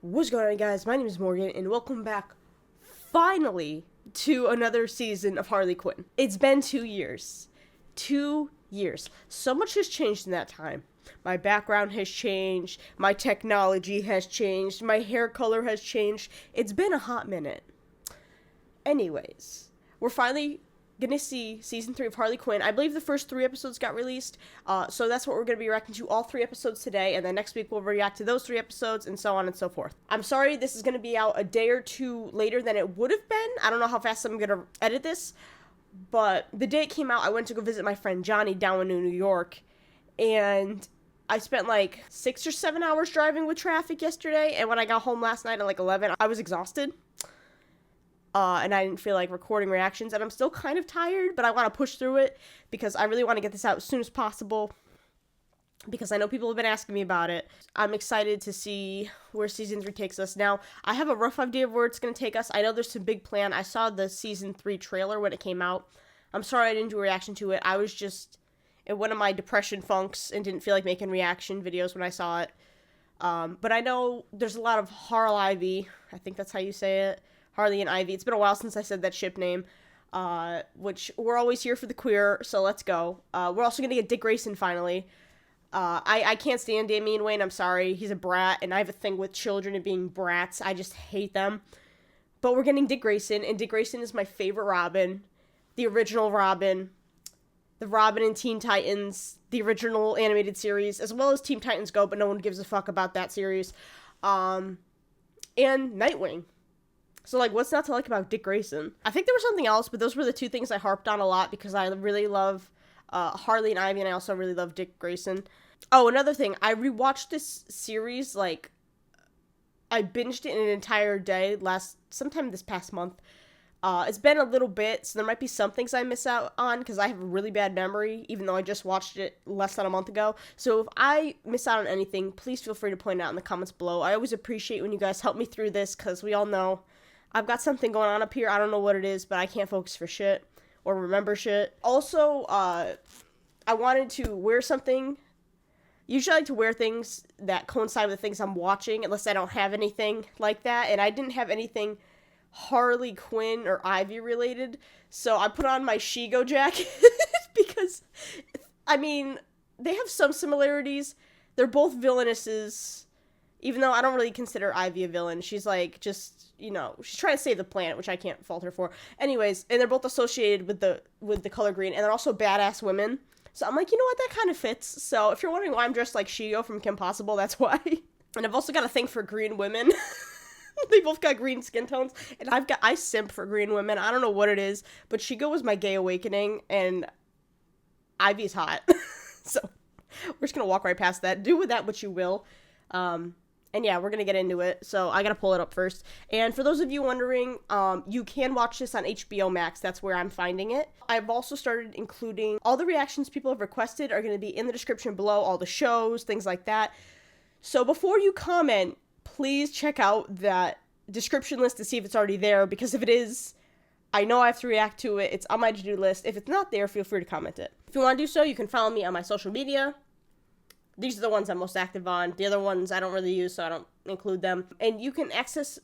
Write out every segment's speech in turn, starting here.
What's going on, guys? My name is Morgan, and welcome back, finally, to another season of Harley Quinn. It's been 2 years. 2 years. So much has changed in that time. My background has changed, my technology has changed, my hair color has changed. It's been a hot minute. Anyways, we're finally gonna see season 3 of Harley Quinn. I believe the first 3 episodes got released, so that's what we're gonna be reacting to, all 3 episodes today, and then next week we'll react to those 3 episodes, and so on and so forth. I'm sorry this is gonna be out a day or two later than it would have been. I don't know how fast I'm gonna edit this, but the day it came out, I went to go visit my friend Johnny down in New York, and I spent like 6 or 7 hours driving with traffic yesterday, and when I got home last night at like 11, I was exhausted. And I didn't feel like recording reactions, and I'm still kind of tired, but I want to push through it, because I really want to get this out as soon as possible, because I know people have been asking me about it. I'm excited to see where Season 3 takes us. Now, I have a rough idea of where it's going to take us. I know there's some big plan. I saw the Season 3 trailer when it came out. I'm sorry I didn't do a reaction to it. I was just in one of my depression funks and didn't feel like making reaction videos when I saw it. But I know there's a lot of Harley, I think that's how you say it. Harley and Ivy. It's been a while since I said that ship name, which we're always here for the queer, so let's go. We're also going to get Dick Grayson finally. I can't stand Damian Wayne, I'm sorry. He's a brat, and I have a thing with children and being brats. I just hate them. But we're getting Dick Grayson, and Dick Grayson is my favorite Robin. The original Robin. The Robin in Teen Titans. The original animated series, as well as Teen Titans Go, but no one gives a fuck about that series. And Nightwing. So, like, what's not to like about Dick Grayson? I think there was something else, but those were the 2 things I harped on a lot, because I really love Harley and Ivy, and I also really love Dick Grayson. Oh, another thing, I rewatched this series, like, I binged it in an entire day sometime this past month. It's been a little bit, so there might be some things I miss out on, because I have a really bad memory, even though I just watched it less than a month ago. So if I miss out on anything, please feel free to point it out in the comments below. I always appreciate when you guys help me through this, because we all know I've got something going on up here. I don't know what it is, but I can't focus for shit or remember shit. Also, I wanted to wear something. Usually I like to wear things that coincide with the things I'm watching, unless I don't have anything like that. And I didn't have anything Harley Quinn or Ivy related, so I put on my Shigo jacket because, I mean, they have some similarities. They're both villainesses, even though I don't really consider Ivy a villain. She's like, just, you know, she's trying to save the planet, which I can't fault her for. Anyways, and they're both associated with the color green, and they're also badass women. So I'm like, you know what, that kind of fits. So if you're wondering why I'm dressed like Shigo from Kim Possible, that's why. And I've also got a thing for green women. They both got green skin tones, and I simp for green women. I don't know what it is, but Shigo was my gay awakening, and Ivy's hot. So we're just gonna walk right past that. Do with that what you will. And yeah, we're gonna get into it, so I gotta pull it up first. And for those of you wondering, you can watch this on HBO Max. That's where I'm finding it. I've also started including all the reactions people have requested are gonna be in the description below, all the shows, things like that. So before you comment, please check out that description list to see if it's already there, because if it is, I know I have to react to it. It's on my to-do list. If it's not there, feel free to comment it. If you want to do so, you can follow me on my social media. These are the ones I'm most active on. The other ones I don't really use, so I don't include them. And you can access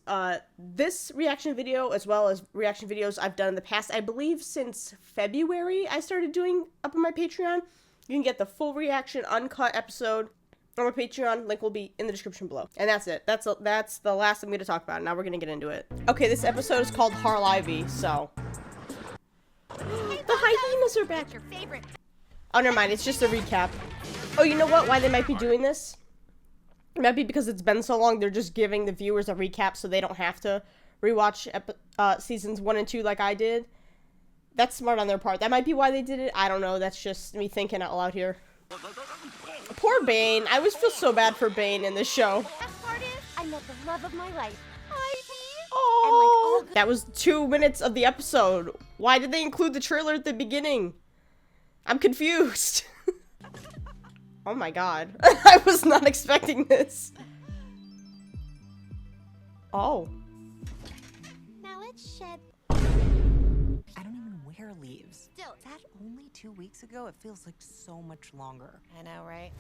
this reaction video as well as reaction videos I've done in the past. I believe since February I started doing up on my Patreon. You can get the full reaction, uncut episode on my Patreon. Link will be in the description below. And that's it. That's the last I'm going to talk about. Now we're going to get into it. Okay, this episode is called Harley, so. The hyenas are back. Your favorite. Oh, never mind. It's just a recap. Oh, you know what? Why they might be doing this? It might be because it's been so long, they're just giving the viewers a recap so they don't have to rewatch seasons 1 and 2 like I did. That's smart on their part. That might be why they did it. I don't know. That's just me thinking out loud here. Poor Bane. I always feel so bad for Bane in this show. Best part is, I met the love of my life, Ivy. Oh, And like that was 2 minutes of the episode. Why did they include the trailer at the beginning? I'm confused. Oh my god. I was not expecting this. Oh. Now let's shed. I don't even wish hair leaves. Still, That only 2 weeks ago? It feels like so much longer. I know, right?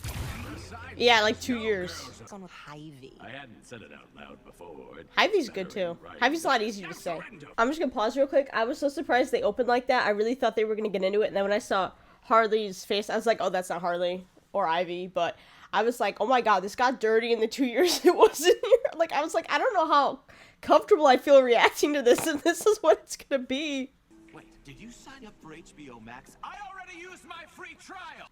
Yeah, like 2 years. This one with Hy-Vee. I hadn't said it out loud before. Hyvee's good too. Hyvee's a lot easier to say. I'm just gonna pause real quick. I was so surprised they opened like that. I really thought they were gonna get into it, and then when I saw Harley's face, I was like, oh, that's not Harley or Ivy, but I was like, oh my god, this got dirty in the 2 years it wasn't here. Like, I was like, I don't know how comfortable I feel reacting to this, and this is what it's gonna be. Wait, did you sign up for HBO Max? I already used my free trial!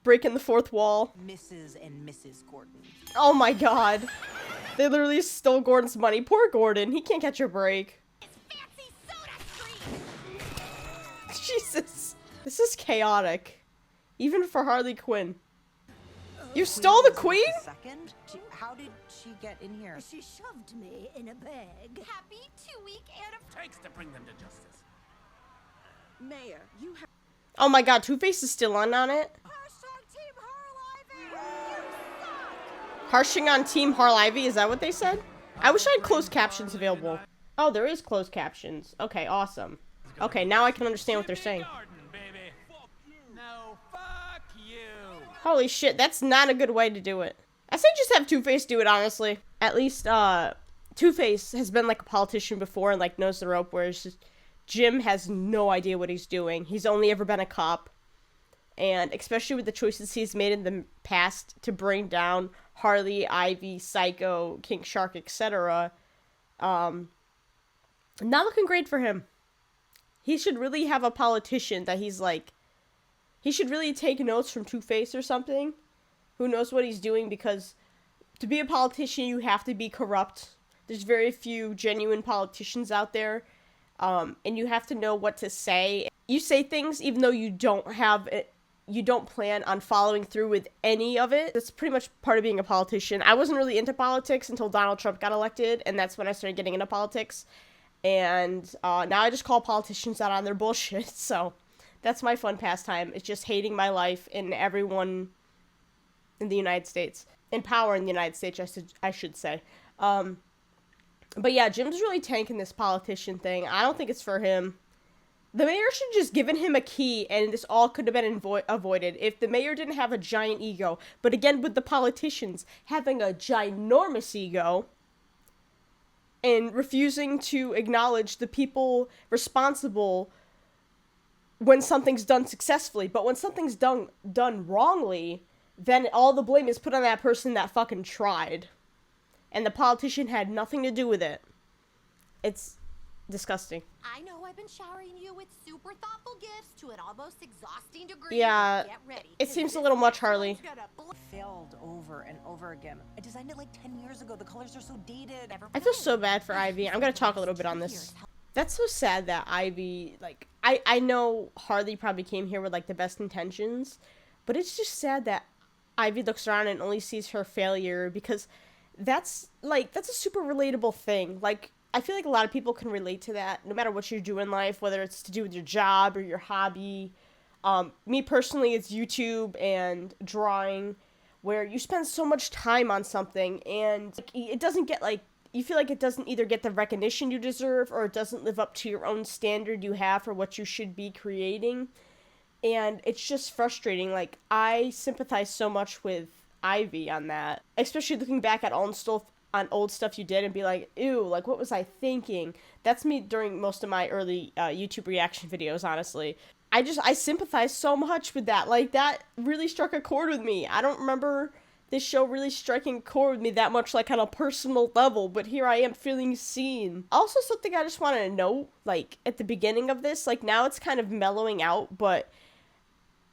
Breaking the fourth wall. Mrs. and Mrs. Gordon. Oh my god. They literally stole Gordon's money. Poor Gordon. He can't catch a break. Fancy soda street! Jesus. This is chaotic. Even for Harley Quinn. You stole the queen? Second? How did she get in here? She shoved me in a bag. Happy 2-week anniversary. Takes to bring them to justice. Mayor, you have... Oh my god, Two-Face is still on it? Team Harley! You suck! Harshing on Team Harley, is that what they said? I wish I had closed captions available. Oh, there is closed captions. Okay, awesome. Okay, now I can understand what they're saying. No, fuck you. Holy shit, that's not a good way to do it. I say just have Two-Face do it, honestly. At least, Two-Face has been, like, a politician before and, like, knows the rope, whereas just Jim has no idea what he's doing. He's only ever been a cop. And especially with the choices he's made in the past to bring down Harley, Ivy, Psycho, King Shark, etc., not looking great for him. He should really have a politician that he's like... He should really take notes from Two-Face or something. Who knows what he's doing, because to be a politician, you have to be corrupt. There's very few genuine politicians out there. And you have to know what to say. You say things even though you don't have it. You don't plan on following through with any of it. That's pretty much part of being a politician. I wasn't really into politics until Donald Trump got elected, and that's when I started getting into politics. And now I just call politicians out on their bullshit, so that's my fun pastime. It's just hating my life and everyone in the United States. In power in the United States, I should say. But yeah, Jim's really tanking this politician thing. I don't think it's for him. The mayor should just given him a key, and this all could have been avoided if the mayor didn't have a giant ego. But again, with the politicians having a ginormous ego and refusing to acknowledge the people responsible when something's done successfully. But when something's done wrongly, then all the blame is put on that person that fucking tried. And the politician had nothing to do with it. It's disgusting. I know I've been showering you with super thoughtful gifts to an almost exhausting degree. Yeah, Get ready, it 'cause seems a this little much, next Harley. one's gonna Failed over and over again. I designed it like 10 years ago. The colors are so dated. I feel so bad for Ivy. I'm gonna talk a little bit on this. That's so sad that Ivy, like, I know Harley probably came here with, like, the best intentions, but it's just sad that Ivy looks around and only sees her failure, because that's a super relatable thing. Like, I feel like a lot of people can relate to that, no matter what you do in life, whether it's to do with your job or your hobby. Me personally, it's YouTube and drawing, where you spend so much time on something, and it doesn't get, like, you feel like it doesn't either get the recognition you deserve, or it doesn't live up to your own standard you have for what you should be creating. And it's just frustrating. Like, I sympathize so much with Ivy on that, especially looking back at old stuff you did and be like, ew, like, what was I thinking? That's me during most of my early YouTube reaction videos, honestly. I sympathize so much with that. Like, that really struck a chord with me. I don't remember this show really striking a chord with me that much, like, on a personal level, but here I am feeling seen. Also, something I just wanted to note, like, at the beginning of this, like, now it's kind of mellowing out, but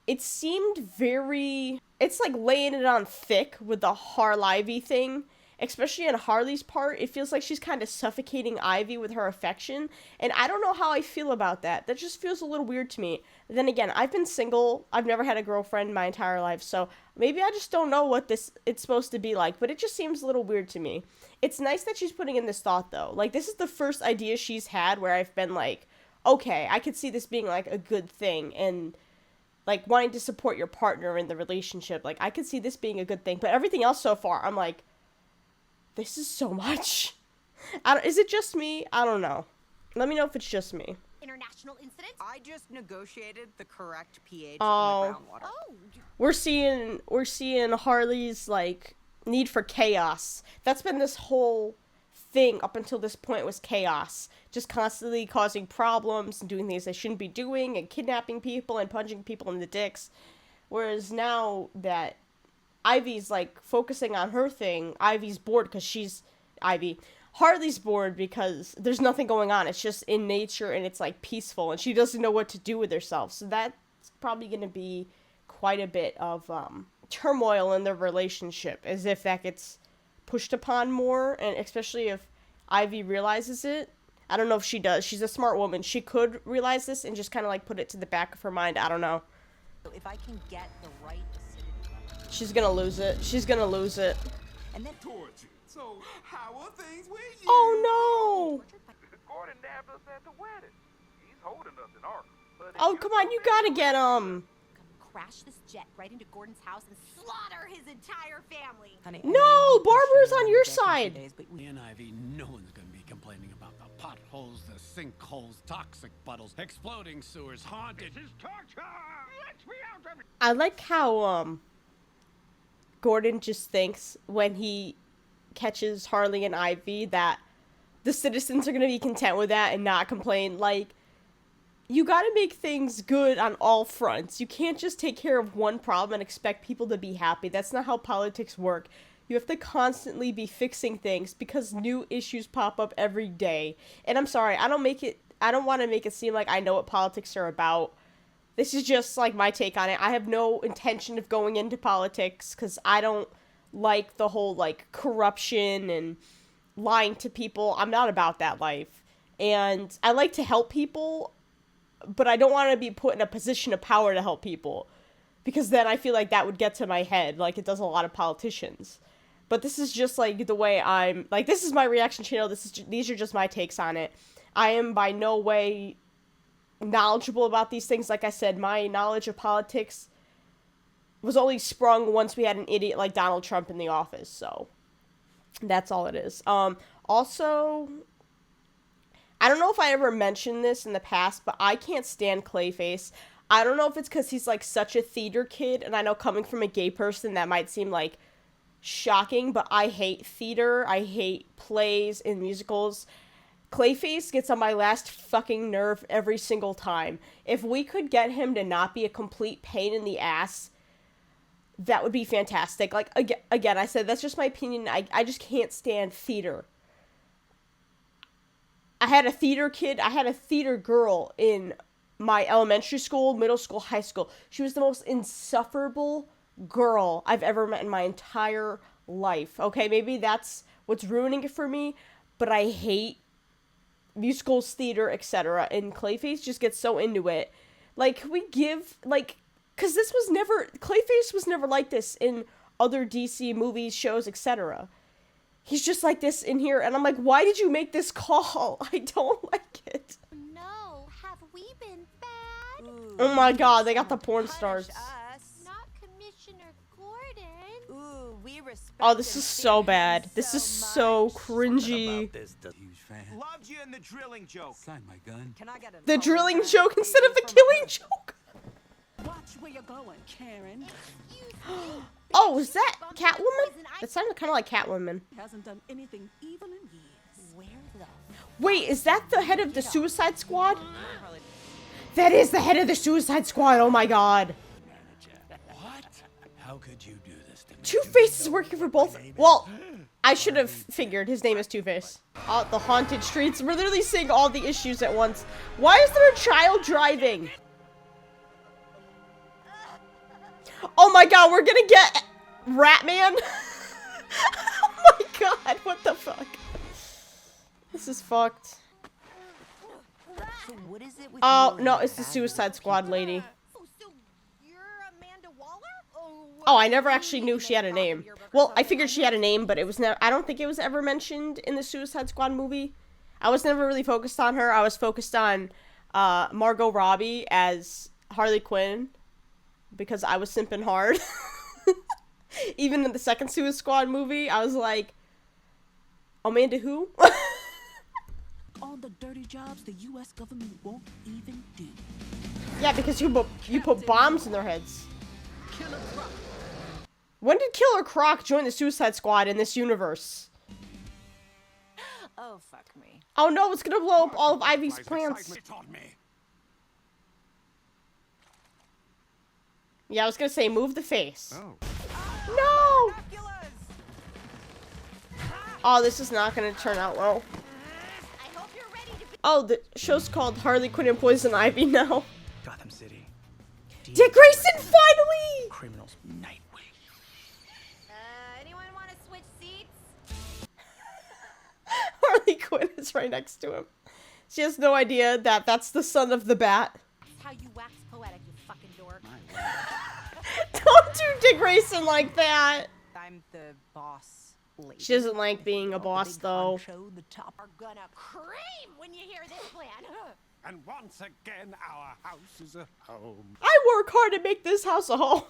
it seemed very... It's, like, laying it on thick with the Harley thing. Especially on Harley's part, it feels like she's kind of suffocating Ivy with her affection. And I don't know how I feel about that. That just feels a little weird to me. Then again, I've been single. I've never had a girlfriend my entire life. So maybe I just don't know what it's supposed to be like. But it just seems a little weird to me. It's nice that she's putting in this thought, though. Like, this is the first idea she's had where I've been like, okay, I could see this being, like, a good thing. And... like, wanting to support your partner in the relationship. Like, I could see this being a good thing. But everything else so far, I'm like, this is so much. Is it just me? I don't know. Let me know if it's just me. International incident? I just negotiated the correct pH Oh. in the groundwater. Oh, We're seeing Harley's like need for chaos. That's been this whole thing up until this point, was chaos. Just constantly causing problems and doing things they shouldn't be doing and kidnapping people and punching people in the dicks. Whereas now that Ivy's like focusing on her thing, Ivy's bored because she's Ivy. Harley's bored because there's nothing going on. It's just in nature and it's like peaceful and she doesn't know what to do with herself. So that's probably going to be quite a bit of turmoil in their relationship, as if that gets pushed upon more, and especially if Ivy realizes it. I don't know if she does. She's a smart woman. She could realize this and just kind of like put it to the back of her mind. I don't know. If I can get the right acidity. She's gonna lose it. She's gonna lose it. And then Towards you. So, how are things with you? Oh no! Gordon nabbed us at the wedding. He's holding us in Arkham. But if Oh you come on, you gotta get come crash this jet right into Gordon's house and slaughter his entire family. honey, I No, know you Barbara's push on me your back in 2 side. days, but Me and Ivy, no one's gonna be complaining about the potholes, the sinkholes, toxic puddles, exploding sewers, haunted. this is torture, let me out of it. I like how Gordon just thinks when he catches Harley and Ivy that the citizens are gonna be content with that and not complain. Like, you gotta make things good on all fronts. You can't just take care of one problem and expect people to be happy. That's not how politics work. You have to constantly be fixing things because new issues pop up every day. And I'm sorry, I don't want to make it seem like I know what politics are about. This is just like my take on it. I have no intention of going into politics because I don't like the whole like corruption and lying to people. I'm not about that life. And I like to help people, but I don't want to be put in a position of power to help people, because then I feel like that would get to my head, like it does a lot of politicians. But this is just like the way I'm, like, this is my reaction channel. These are just my takes on it. I am by no way knowledgeable about these things. Like I said, my knowledge of politics was only sprung once we had an idiot like Donald Trump in the office. So that's all it is. Also, I don't know if I ever mentioned this in the past, but I can't stand Clayface. I don't know if it's because he's like such a theater kid, and I know coming from a gay person that might seem like shocking, but I hate theater. I hate plays and musicals. Clayface gets on my last fucking nerve every single time. If we could get him to not be a complete pain in the ass, that would be fantastic. Like, again, I said, that's just my opinion. I just can't stand theater. I had a theater girl in my elementary school, middle school, high school. She was the most insufferable girl I've ever met in my entire life. Okay, maybe that's what's ruining it for me, but I hate musicals, theater, etc. And Clayface just gets so into it. Like, can we give, like, because Clayface was never like this in other DC movies, shows, etc. He's just like this in here, and I'm like, why did you make this call? I don't like it. No, have we been bad? Ooh, Oh my god, they got the porn punish stars. us. Not Commissioner Gordon. Ooh, we respect Oh, this and is so fear bad. him This is so so much. cringy. Huge fan. Loved you in the drilling joke. Sign my gun. Can I get a The drilling autograph, joke instead of the please, killing from joke. Watch where you're going, Karen. Excuse me. Oh, is that Bumped Catwoman? into poison That sounded kind of like Catwoman. Hasn't done anything evil in years. Where the Wait, is that the head of the Suicide Squad? Harley. That is the head of the Suicide Squad. Oh my god. What? How could you do this to me? Two-Face is working for both. Well, I should have figured his name is Two-Face. The haunted streets. We're literally seeing all the issues at once. Why is there a child driving? Oh my god, we're gonna get Ratman. Oh my god, what the fuck? This is fucked. So what is it with Oh, you and no, your it's the bad Suicide little Squad people? lady. so you're Amanda Waller? Oh, I never actually knew she had a name. Well, I figured she had a name, but it was never. I don't think it was ever mentioned in the Suicide Squad movie. I was never really focused on her. I was focused on Margot Robbie as Harley Quinn because I was simping hard. Even in the second Suicide Squad movie, I was like, Amanda who? All all the dirty jobs the U.S. government won't even do. Yeah, because you put bombs in their heads. When did Killer Croc join the Suicide Squad in this universe? Oh, fuck me. Oh no, it's gonna blow up all of Ivy's plants. Yeah, I was gonna say, move the face. Oh. No! Oh, this is not gonna turn out well. I hope you're ready to be. Oh, the show's called Harley Quinn and Poison Ivy now. Gotham City. Dick Grayson, finally! Criminals, Nightwing. Anyone want to switch seats? Harley Quinn is right next to him. She has no idea that that's the son of the Bat. That's how you wax poetic, you fucking dork. Don't do Dick Grayson like that. I'm the boss lady. She doesn't like being a boss, though. The top. Are gonna cream when you hear this plan. And once again, our house is a home. I work hard to make this house a home.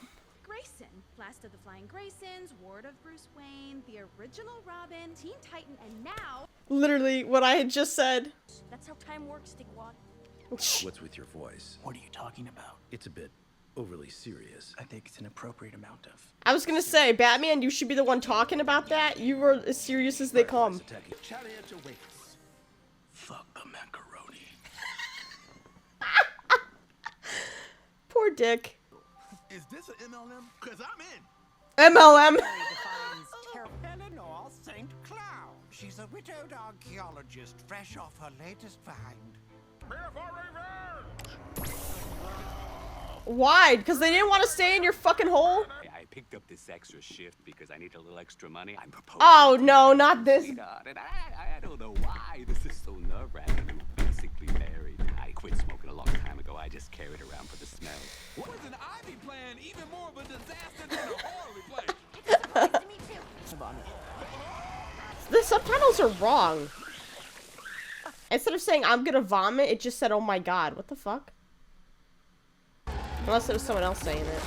Grayson, Last of the Flying Graysons, Ward of Bruce Wayne, the original Robin, Teen Titan, and now... Literally what I had just said. That's how time works, Dickwad. What's with your voice? What are you talking about? It's a bit overly serious. I think it's an appropriate amount of... I was gonna say, Batman, you should be the one talking about that. You were as serious as they come. Chariot awaits. Fuck the macaroni. Poor Dick. Is this an MLM? Cause I'm in. MLM. Eleanor St. Cloud. She's a widowed archaeologist, fresh off her latest find. Why? Because they didn't want to stay in your fucking hole? I picked up this extra shift because I need a little extra money. I'm proposing. Oh, no, not this. And I don't know why this is so nerve-wracking. I'm basically married. I quit smoking a long time ago. I just carried around for the smell. What is an Ivy plan even more of a disaster than a Harley plan? Me too. The subtitles are wrong. Instead of saying, I'm gonna vomit, it just said, oh my god. What the fuck? Unless it was someone else saying it.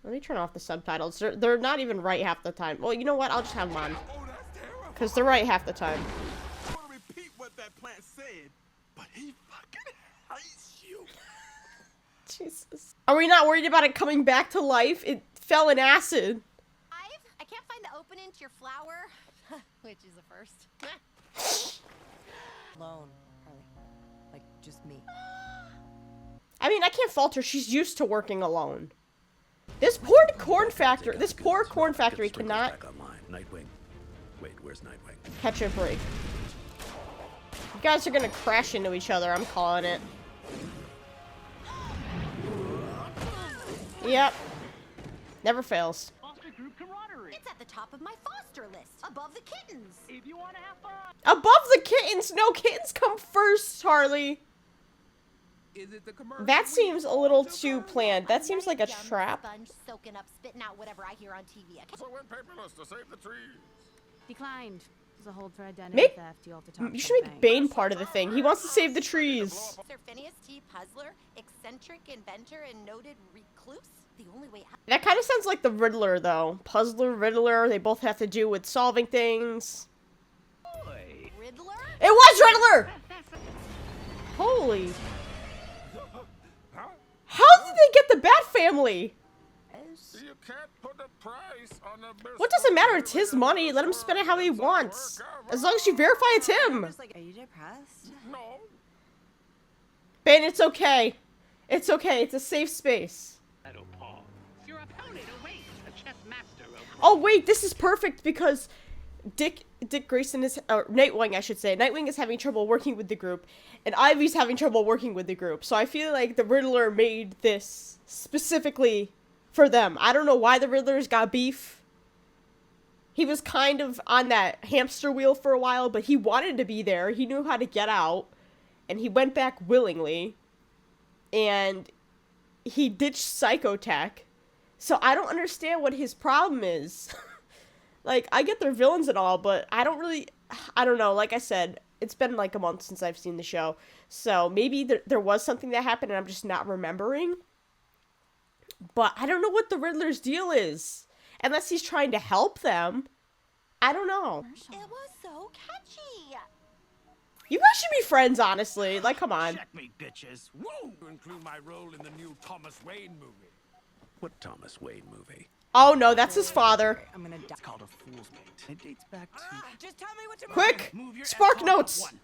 Let me turn off the subtitles. They're not even right half the time. Well, you know what? I'll just have them on. Because they're right half the time. I want to repeat what that plant said, but he fucking hates you. Jesus. Are we not worried about it coming back to life? It fell in acid. I can't find the opening to your flower, which is a first. Alone, Harley. Like, just me. I mean, I can't fault her. She's used to working alone. This poor corn factory cannot Nightwing. Wait, where's Nightwing? catch a break. You guys are gonna crash into each other. I'm calling it. Yep. Never fails. It's at the top of my foster list, above the kittens. If you want to have fun. Above the kittens? No, kittens come first, Harley. Is it the commercial? That seems a little too planned. That seems like a Dumb trap. Sponge soaking up, spitting out whatever I hear on TV. So went paperless to save the trees. Declined. There's a hold for identity Make- theft. You have to talk You to should the make bank. Bane part of the thing. He wants to save the trees. Sir Phineas T. Puzzler, eccentric inventor and noted recluse. The only way out. That kind of sounds like the Riddler, though. Puzzler, Riddler, they both have to do with solving things. Riddler? It was Riddler! Holy. How did they get the Bat Family? You can't put a price on a business. What does it matter? It's his money. Let him spend it how he wants. As long as you verify it's him. Like, are you depressed? No. Bane, it's okay. It's okay. It's a safe space. Your opponent awaits a chess master. Oh, wait. This is perfect because Dick Grayson is... Or Nightwing, I should say. Nightwing is having trouble working with the group. And Ivy's having trouble working with the group. So I feel like the Riddler made this specifically for them. I don't know why the Riddler's got beef. He was kind of on that hamster wheel for a while, but he wanted to be there. He knew how to get out. And he went back willingly. And he ditched Psychotech. So I don't understand what his problem is. Like, I get they're villains and all, but I don't know. Like I said, it's been like a month since I've seen the show. So maybe there was something that happened and I'm just not remembering. But I don't know what the Riddler's deal is. Unless he's trying to help them. I don't know. It was so catchy. You guys should be friends, honestly. Like, come on. Checkmate, bitches. Woo! Include my role in the new Thomas Wayne movie. What Thomas Wayne movie? Oh no, that's his father. I'm gonna die. It's called a fool's mate. It dates back to... Just tell me what to Quick! Move your Spark ass on notes! one.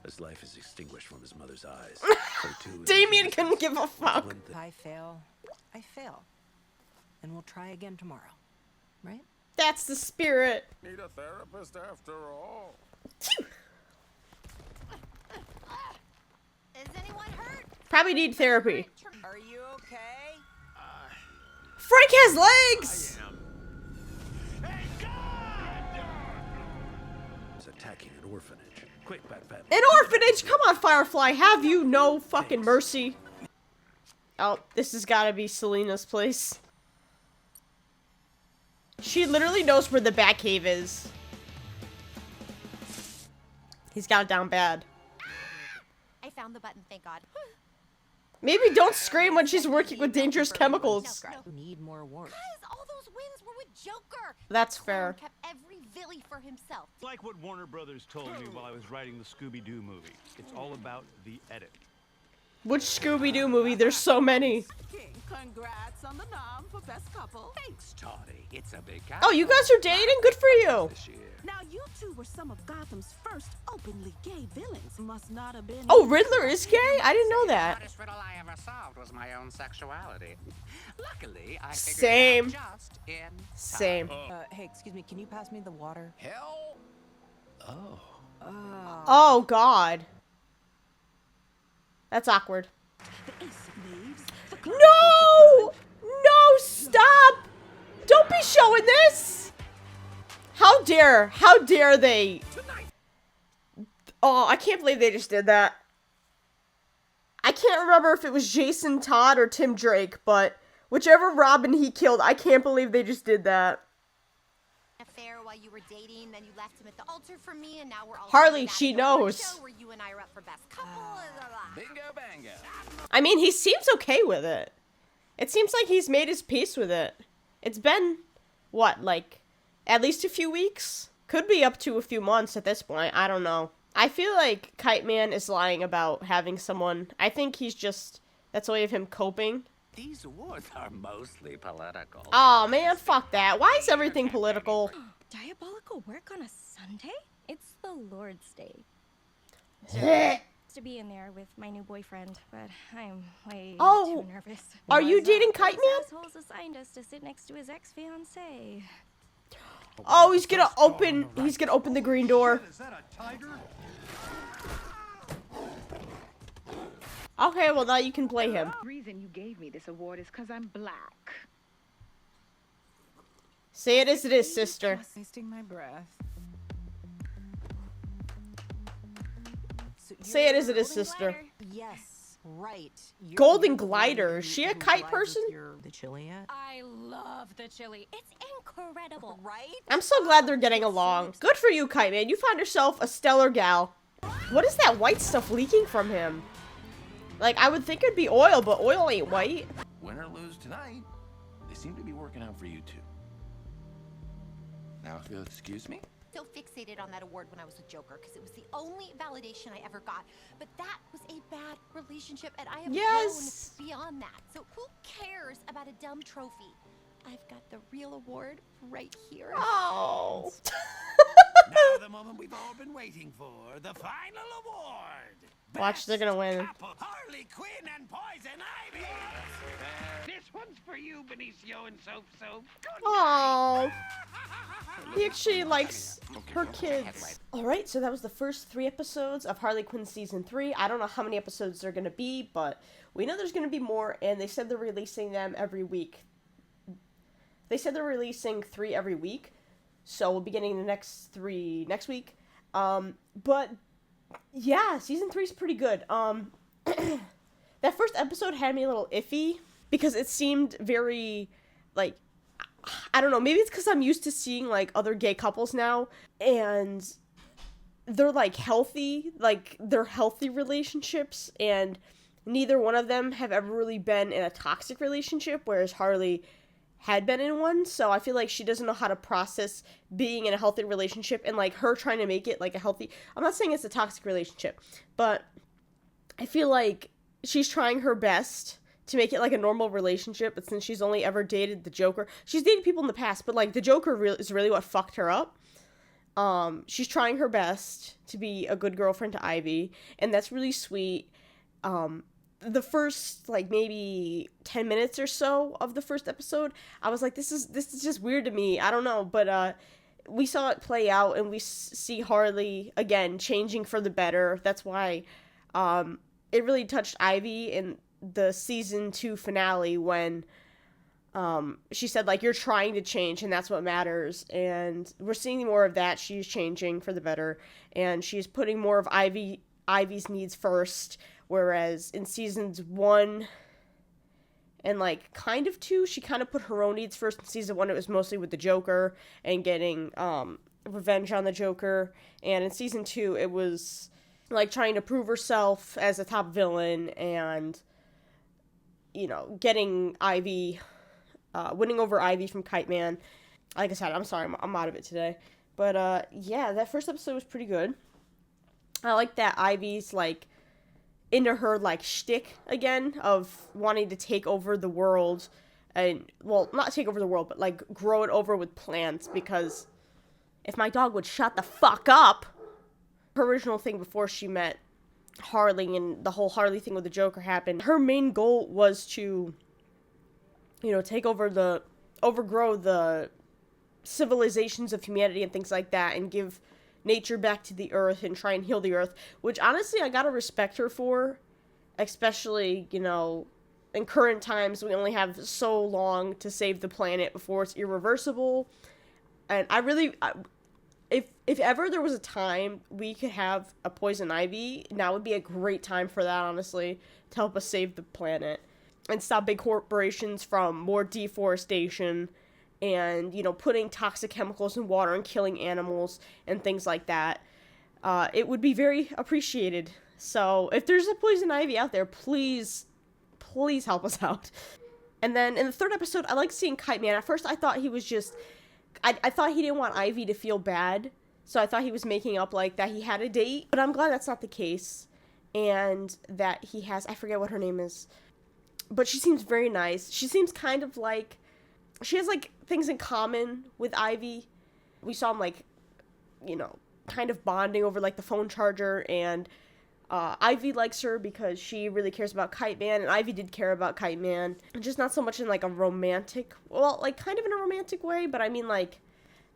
His life is extinguished from his mother's eyes. So too is Damien his couldn't give a fuck. one thing. If I fail, I fail. And we'll try again tomorrow. Right? That's the spirit. Need a therapist after all. Is anyone hurt? Probably need therapy. Are you okay? Frank has legs! He's attacking an orphanage. Quick, Bat Bat. An orphanage! Come on, Firefly. Have you no fucking mercy? Oh, this has gotta be Selena's place. She literally knows where the Batcave is. He's got it down bad. I found the button, thank God. Maybe don't scream when she's working with dangerous chemicals. Need more work. Because all those wins were with Joker. That's Clown fair. kept every Villy for himself. Like what Warner Brothers told me while I was writing the Scooby-Doo movie. It's all about the edit. Which Scooby-Doo movie? There's so many. Congrats on the nom for best couple. Thanks, Toddy. It's a big guy. Oh, you guys are dating? Good for you. This year. Now you two were some of Gotham's first openly gay villains. Must not have been. Oh, Riddler is gay? I didn't know The that. hardest riddle I ever solved was my own sexuality. Luckily, I figured Same. it out just in time. Same. Hey, excuse me, can you pass me the water? Hell. Oh. Oh, God. That's awkward. The ace of knaves. No! No, stop! Don't be showing this! How dare they? Oh, I can't believe they just did that. I can't remember if it was Jason Todd or Tim Drake, but whichever Robin he killed, I can't believe they just did that. Affair while you were dating, then you left him at the altar for me, and now we're all Harley, back she in the award knows. show where you and I are up for best couple. Bingo bango. I mean, he seems okay with it. It seems like he's made his peace with it. It's been, what, like, at least a few weeks? Could be up to a few months at this point. I don't know. I feel like Kite Man is lying about having someone. I think he's just, that's a way of him coping. These awards are mostly political. Oh man, fuck that. Why is everything political? Diabolical work on a Sunday? It's the Lord's Day. To be in there with my new boyfriend, but I'm way too nervous. Are you dating Kite Man? Assholes assigned us to sit next to his ex-fiancée. Oh, he's gonna open the green door. Is that a tiger? Okay, well now you can play him. The reason you gave me this award is because I'm black. Say it as it is, sister. Wasting my breath. So Say it as it is, sister. Yes, right. Golden glider. Is she a kite person? The chili yet? I love the chili. It's incredible. Right? I'm so glad they're getting along. Good for you, Kite Man. You found yourself a stellar gal. What is that white stuff leaking from him? Like, I would think it'd be oil, but oil ain't white. Win or lose tonight, they seem to be working out for you two. Now, if you'll excuse me. So fixated on that award when I was with Joker because it was the only validation I ever got. But that was a bad relationship, and I have grown beyond that. So who cares about a dumb trophy? I've got the real award right here. Oh. Now the moment we've all been waiting for, the final award. Watch, they're gonna win. Harley Quinn and Poison Ivy. This one's for you, Benicio and Soap Soap. Oh. He actually likes her kids. Alright, so that was the first 3 episodes of Harley Quinn Season 3. I don't know how many episodes there are going to be, but we know there's going to be more, and they said they're releasing them every week. They said they're releasing 3 every week, so we'll be getting the next 3 next week. But, yeah, Season 3 is pretty good. That first episode had me a little iffy, because it seemed very, like, I don't know, maybe it's because I'm used to seeing, like, other gay couples now, and they're, like, healthy, like, they're healthy relationships, and neither one of them have ever really been in a toxic relationship, whereas Harley had been in one, so I feel like she doesn't know how to process being in a healthy relationship and, like, her trying to make it, like, a healthy... I'm not saying it's a toxic relationship, but I feel like she's trying her best to make it, like, a normal relationship, but since she's only ever dated the Joker... She's dated people in the past, but, like, the Joker is really what fucked her up. She's trying her best to be a good girlfriend to Ivy, and that's really sweet. The first, like, maybe 10 minutes or so of the first episode, I was like, this is just weird to me. I don't know, but, we saw it play out, and we see Harley, again, changing for the better. That's why, it really touched Ivy in the season 2 finale when, she said, like, you're trying to change, and that's what matters, and we're seeing more of that. She's changing for the better, and she's putting more of Ivy's needs first, whereas in seasons 1 and, like, kind of 2, she kind of put her own needs first. In season 1, it was mostly with the Joker and getting, revenge on the Joker, and in season 2, it was, like, trying to prove herself as a top villain and, you know, getting Ivy, winning over Ivy from Kite Man. Like I said, I'm sorry, I'm out of it today. But, yeah, that first episode was pretty good. I like that Ivy's, like, into her, like, shtick again of wanting to take over the world. And, well, not take over the world, but, like, grow it over with plants, because if my dog would shut the fuck up... Her original thing before she met Harley and the whole Harley thing with the Joker happened, her main goal was to, you know, overgrow the civilizations of humanity and things like that, and give nature back to the earth and try and heal the earth, which honestly I gotta respect her for, especially, you know, in current times we only have so long to save the planet before it's irreversible, and if ever there was a time we could have a poison ivy, now would be a great time for that, honestly, to help us save the planet and stop big corporations from more deforestation and, you know, putting toxic chemicals in water and killing animals and things like that. It would be very appreciated. So, if there's a poison ivy out there, please help us out. And then, in the third episode, I like seeing Kite Man. At first, I thought he was just... I thought he didn't want Ivy to feel bad, so I thought he was making up, like, that he had a date. But I'm glad that's not the case, and that he has... I forget what her name is. But she seems very nice. She seems kind of like... She has, like, things in common with Ivy. We saw them, like, you know, kind of bonding over, like, the phone charger, and Ivy likes her because she really cares about Kite Man, and Ivy did care about Kite Man. Just not so much in, like, a romantic... Well, like, kind of in a romantic way, but I mean, like,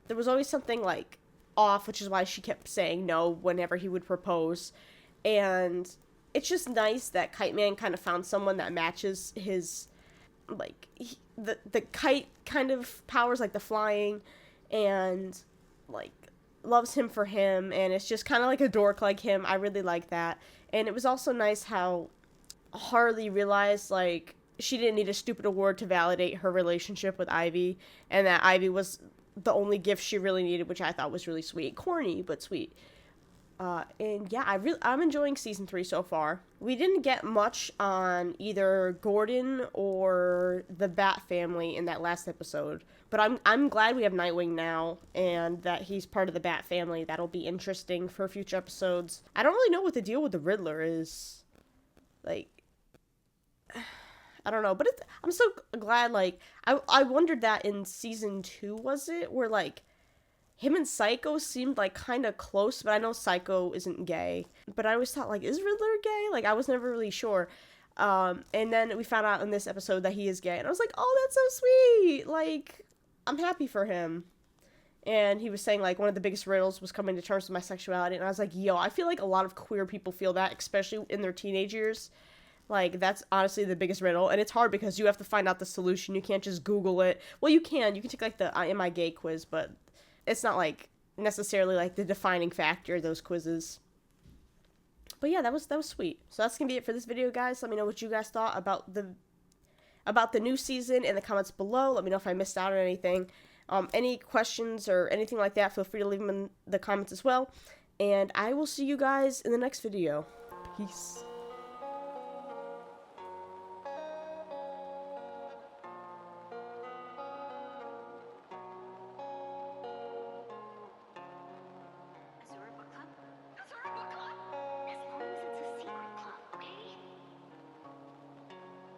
there was always something, like, off, which is why she kept saying no whenever he would propose. And it's just nice that Kite Man kind of found someone that matches his... like, the kite kind of powers, like the flying, and, like, loves him for him, and it's just kind of like a dork like him. I really like that. And it was also nice how Harley realized, like, she didn't need a stupid award to validate her relationship with Ivy, and that Ivy was the only gift she really needed, which I thought was really sweet. Corny, but sweet. And yeah, I'm enjoying season 3 so far. We didn't get much on either Gordon or the Bat family in that last episode, but I'm glad we have Nightwing now, and that he's part of the Bat family. That'll be interesting for future episodes. I don't really know what the deal with the Riddler is. Like, I don't know, but I'm so glad, like, I wondered that in season 2, was it? Where, like, him and Psycho seemed, like, kind of close, but I know Psycho isn't gay. But I always thought, like, is Riddler gay? Like, I was never really sure. And then we found out in this episode that he is gay, and I was like, oh, that's so sweet! Like, I'm happy for him. And he was saying, like, one of the biggest riddles was coming to terms with my sexuality, and I was like, yo, I feel like a lot of queer people feel that, especially in their teenage years. Like, that's honestly the biggest riddle, and it's hard because you have to find out the solution. You can't just Google it. Well, you can take, like, the Am I Gay quiz, but it's not, like, necessarily, like, the defining factor of those quizzes. But yeah, that was sweet. So that's gonna be it for this video, guys. Let me know what you guys thought about the new season in the comments below. Let me know if I missed out on anything. Any questions or anything like that, feel free to leave them in the comments as well. And I will see you guys in the next video. Peace.